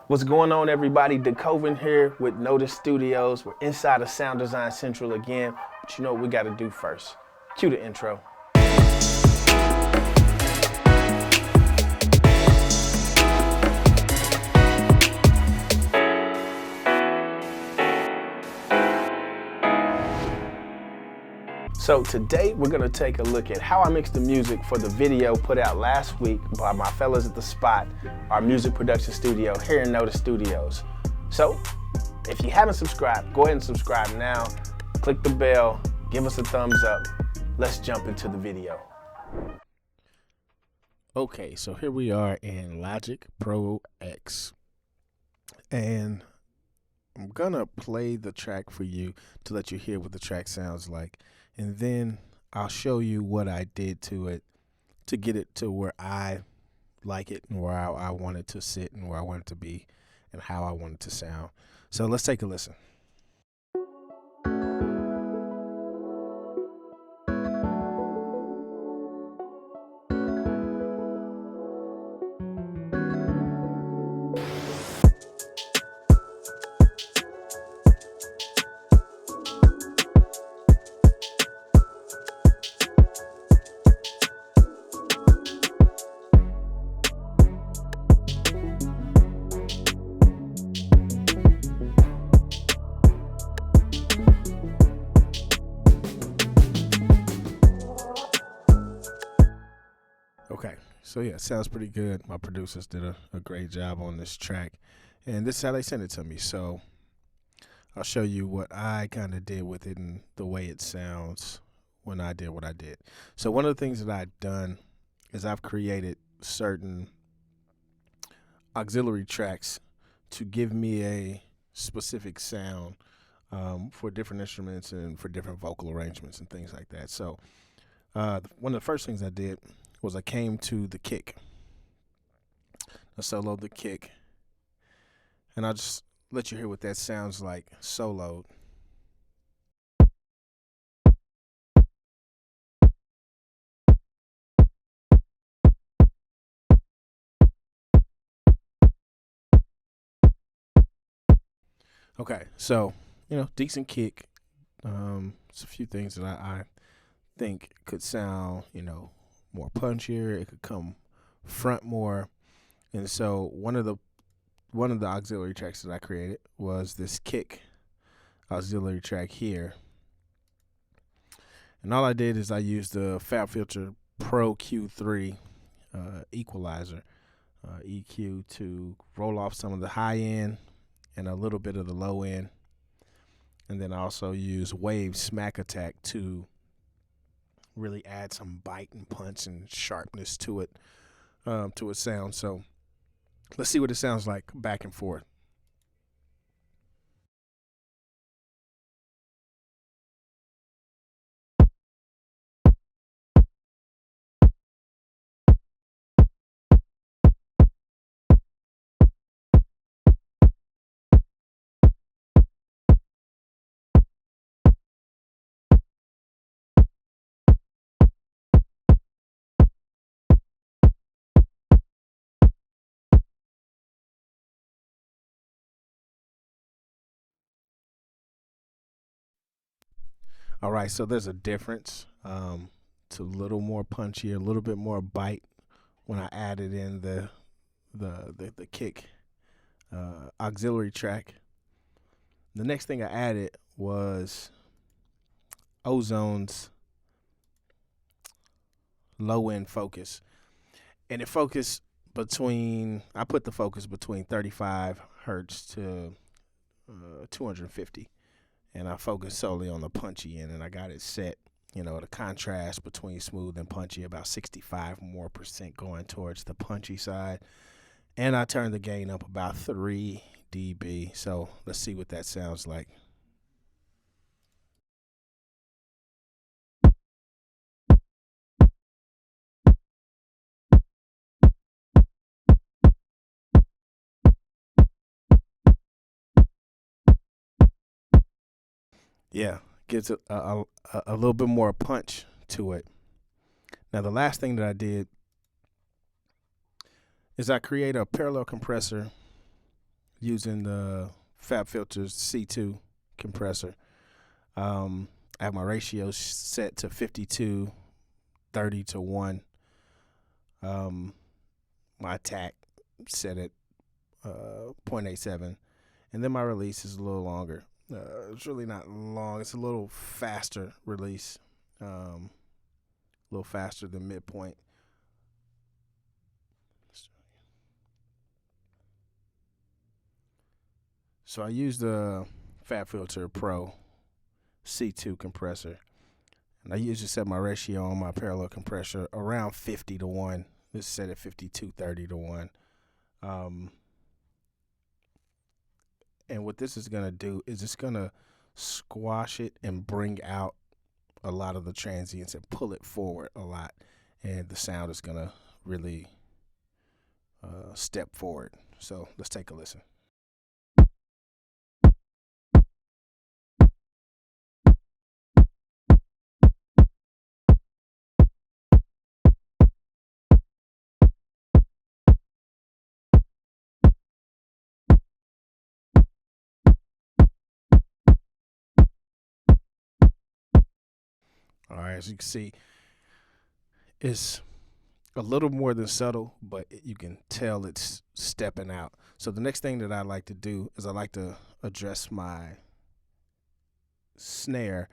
What's going on, everybody? DeCoven here with Notis Studios. We're inside of Sound Design Central again, but you know what we got to do first. Cue the intro. So today we're gonna take a look at how I mixed the music for the video put out last week by my fellas at The Spot, our music production studio here in Notis Studios. So if you haven't subscribed, go ahead and subscribe now. Click the bell, give us a thumbs up. Let's jump into the video. Okay, so here we are in Logic Pro X. And I'm gonna play the track for you to let you hear what the track sounds like. And then I'll show you what I did to it to get it to where I like it and where I want it to sit and where I want it to be and how I want it to sound. So let's take a listen. Okay, so yeah, it sounds pretty good. My producers did a great job on this track, and this is how they sent it to me. So I'll show you what I kind of did with it and the way it sounds when I did what I did. So one of the things that I've done is I've created certain auxiliary tracks to give me a specific sound for different instruments and for different vocal arrangements and things like that. So one of the first things I did was I came to the kick. I soloed the kick, and I'll just let you hear what that sounds like soloed. Okay, so, decent kick. It's a few things that I think could sound, more punchier. It could come front more. And so one of the auxiliary tracks that I created was this kick auxiliary track here. And all I did is I used the FabFilter Pro Q3 equalizer EQ to roll off some of the high end and a little bit of the low end. And then I also use Wave Smack Attack to really add some bite and punch and sharpness to it, to its sound. So let's see what it sounds like back and forth. All right, so there's a difference. It's a little more punchy, a little bit more bite when I added in the kick auxiliary track. The next thing I added was Ozone's low end focus, and it focused I put the focus between 35 hertz to 250. And I focused solely on the punchy end, and I got it set, the contrast between smooth and punchy, about 65% more going towards the punchy side. And I turned the gain up about 3 dB. So let's see what that sounds like. Yeah, gives it a little bit more punch to it. Now, the last thing that I did is I create a parallel compressor using the Fab Filter's C2 compressor. I have my ratio set to 52, 30 to 1. My attack set at 0.87. And then my release is a little longer. It's really not long. It's a little faster release. A little faster than midpoint. So I use the Fab Filter Pro C2 compressor. And I usually set my ratio on my parallel compressor around 50 to 1. This is set at 52, 30 to 1. And what this is going to do is it's going to squash it and bring out a lot of the transients and pull it forward a lot. And the sound is going to really step forward. So let's take a listen. All right, as you can see, it's a little more than subtle, but you can tell it's stepping out. So the next thing that I like to do is I like to address my snare.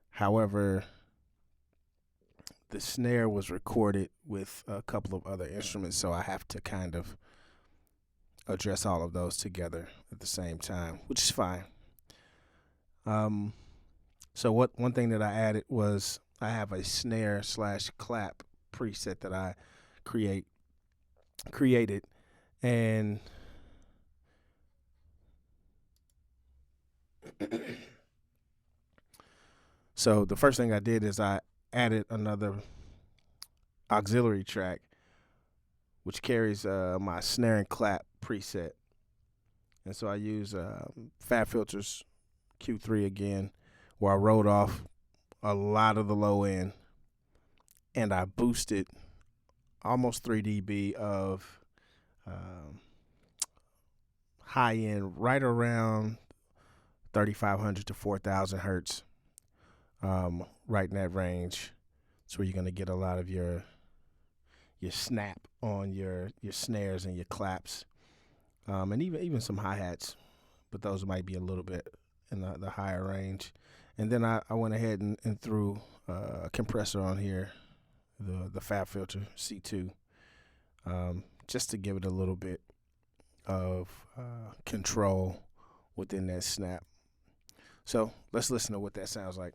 However, the snare was recorded with a couple of other instruments, so I have to kind of address all of those together at the same time, which is fine. So one thing that I added was I have a snare / clap preset that I created, and so the first thing I did is I added another auxiliary track which carries my snare and clap preset, and so I use Fab Filter's Q3 again, where I wrote off a lot of the low end and I boosted almost 3 dB of high end, right around 3,500 to 4,000 hertz, right in that range. That's where you're going to get a lot of your snap on your snares and your claps, and even some hi-hats, but those might be a little bit in the higher range. And then I went ahead and threw a compressor on here, the Fab Filter C2, just to give it a little bit of control within that snap. So let's listen to what that sounds like.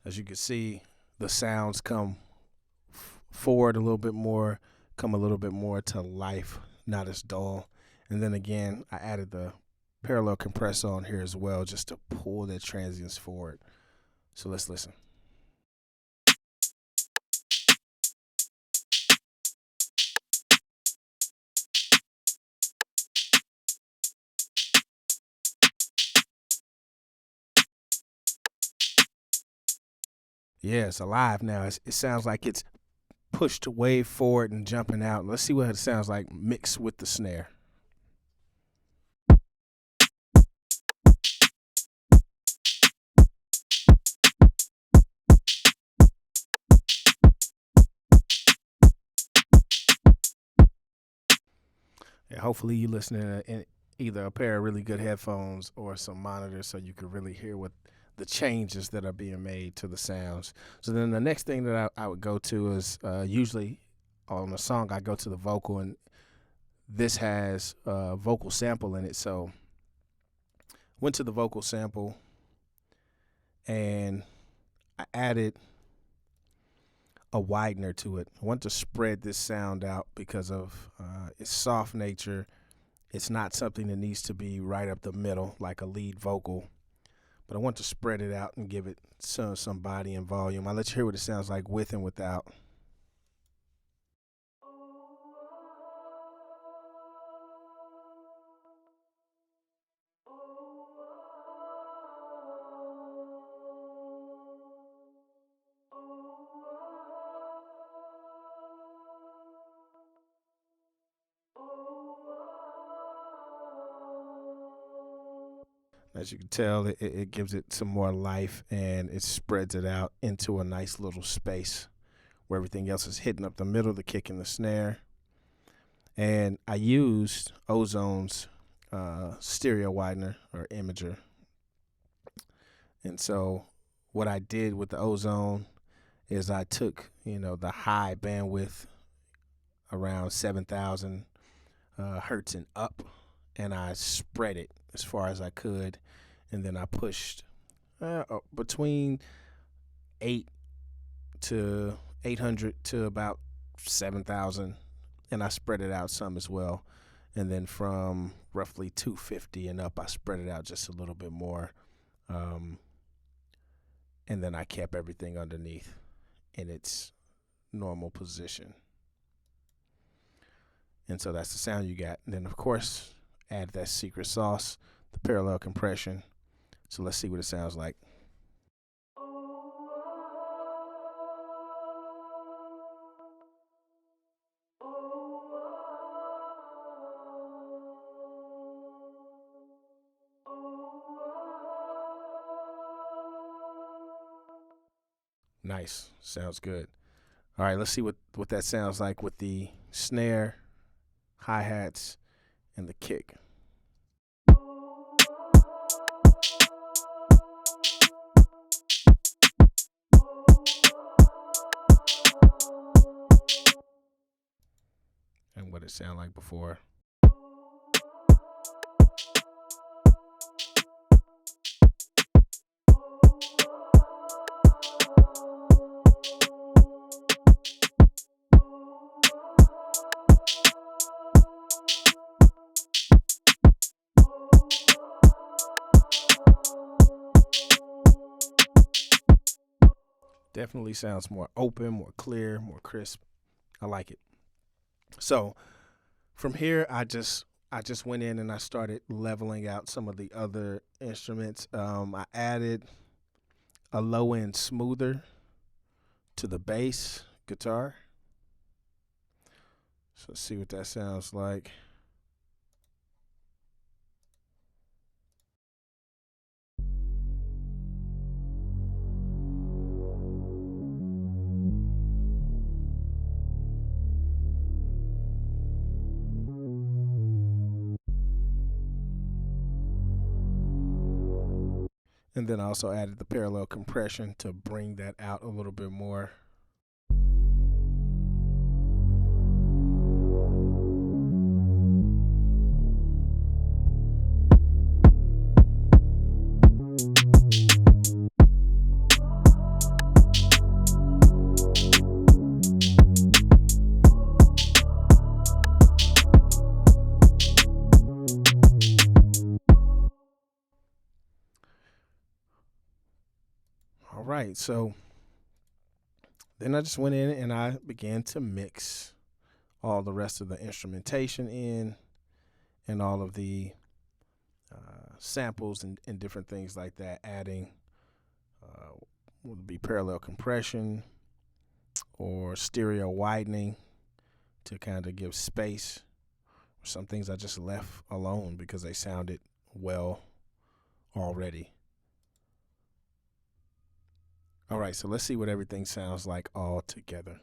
As you can see, the sounds come forward a little bit more, come a little bit more to life, not as dull. And then again, I added the parallel compressor on here as well, just to pull the transients forward. So let's listen. Yeah, it's alive now. It sounds like it's pushed way forward and jumping out. Let's see what it sounds like mixed with the snare. Yeah, hopefully you're listening in either a pair of really good headphones or some monitors so you can really hear what the changes that are being made to the sounds. So then the next thing that I would go to is usually on a song I go to the vocal, and this has a vocal sample in it. So went to the vocal sample and I added a Widener to it. I want to spread this sound out because of its soft nature. It's not something that needs to be right up the middle like a lead vocal, but I want to spread it out and give it some body and volume. I'll let you hear what it sounds like with and without. As you can tell, it gives it some more life, and it spreads it out into a nice little space where everything else is hitting up the middle, the kick and the snare. And I used Ozone's stereo widener or imager. And so what I did with the Ozone is I took, the high bandwidth around 7,000 hertz and up, and I spread it as far as I could. And then I pushed between 800 to about 7,000, and I spread it out some as well. And then from roughly 250 and up, I spread it out just a little bit more. And then I kept everything underneath in its normal position. And so that's the sound you got. And then, of course, add that secret sauce, the parallel compression. So let's see what it sounds like. Nice. Sounds good. All right, let's see what that sounds like with the snare, hi-hats, and the kick. And what it sounded like before. Definitely sounds more open, more clear, more crisp. I like it. So from here, I just went in and I started leveling out some of the other instruments. I added a low end smoother to the bass guitar. So let's see what that sounds like. And then I also added the parallel compression to bring that out a little bit more. All right, so then I just went in and I began to mix all the rest of the instrumentation in and all of the samples and different things like that, adding would be parallel compression or stereo widening to kind of give space. Some things I just left alone because they sounded well already. All right, so let's see what everything sounds like all together.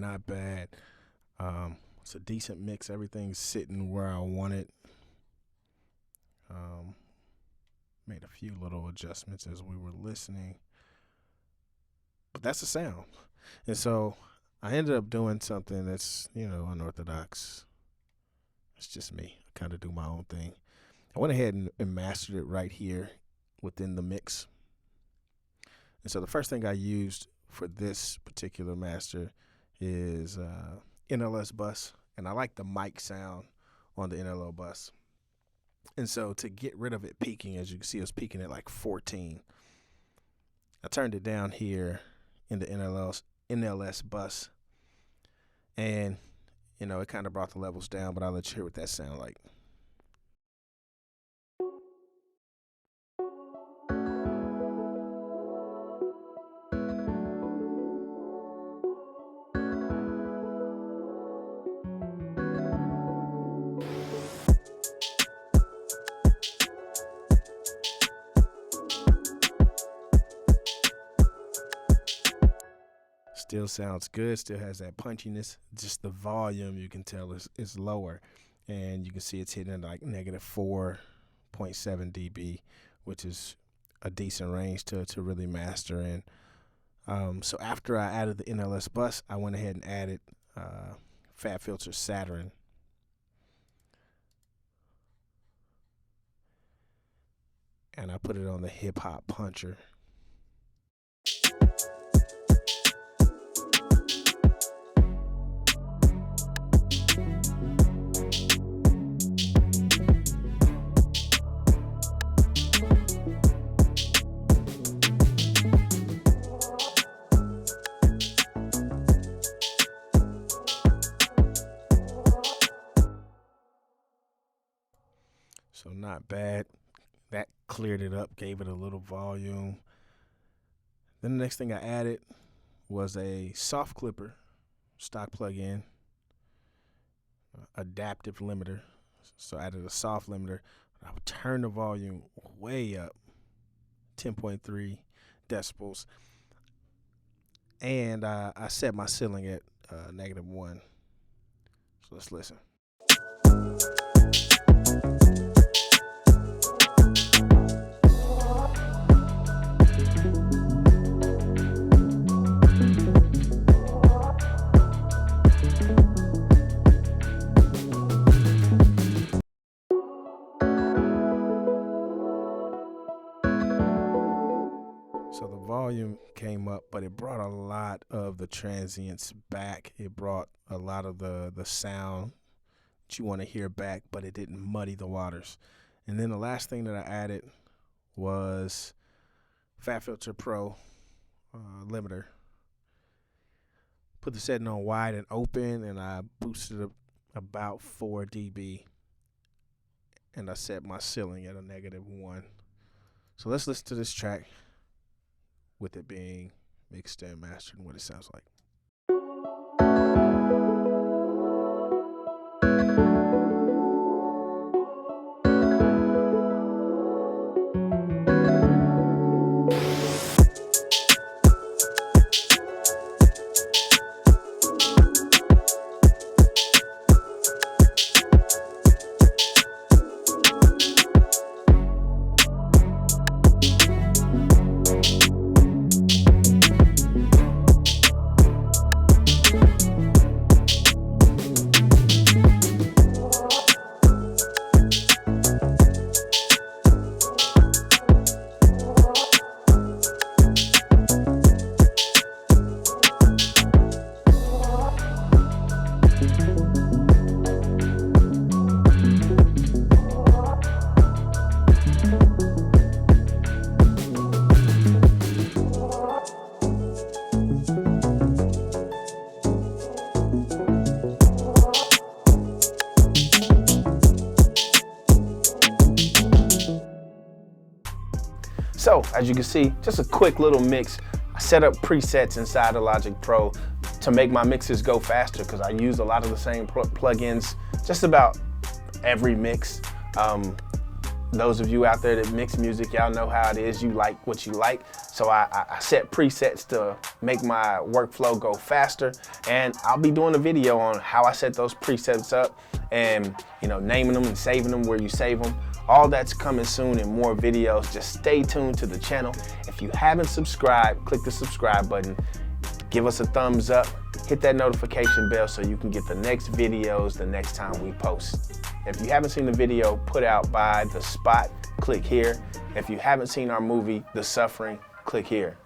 not bad. It's a decent mix. Everything's sitting where I want it. Made a few little adjustments as we were listening, but that's the sound. And so I ended up doing something that's, unorthodox. It's just me. I kind of do my own thing. I went ahead and mastered it right here within the mix. And so the first thing I used for this particular master is NLS bus, and I like the mic sound on the NLL bus. And so to get rid of it peaking, as you can see, it was peaking at like 14. I turned it down here in the NLS bus, and it kind of brought the levels down, but I'll let you hear what that sound like. Still sounds good, still has that punchiness. Just the volume, you can tell is lower, and you can see it's hitting at like negative 4.7 dB, which is a decent range to really master in. So after I added the NLS bus, I went ahead and added Fab Filter Saturn. And I put it on the hip hop puncher. So not bad. That cleared it up, gave it a little volume. Then the next thing I added was a soft clipper, stock plug-in, adaptive limiter. So I added a soft limiter. I would turn the volume way up, 10.3 decibels. And I set my ceiling at -1. So let's listen. So the volume came up, but it brought a lot of the transients back. It brought a lot of the sound that you want to hear back, but it didn't muddy the waters. And then the last thing that I added was Fab Filter Pro limiter. Put the setting on wide and open, and I boosted it about 4 dB. And I set my ceiling at a -1. So let's listen to this track with it being mixed and mastered and what it sounds like. So as you can see, just a quick little mix. I set up presets inside the Logic Pro to make my mixes go faster because I use a lot of the same plugins just about every mix. Those of you out there that mix music, y'all know how it is. You like what you like. So I set presets to make my workflow go faster, and I'll be doing a video on how I set those presets up and, you know, naming them and saving them where you save them. All that's coming soon in more videos. Just stay tuned to the channel. If you haven't subscribed, click the subscribe button, give us a thumbs up, hit that notification bell so you can get the next videos the next time we post. If you haven't seen the video put out by The Spot, click here. If you haven't seen our movie, The Suffering, click here.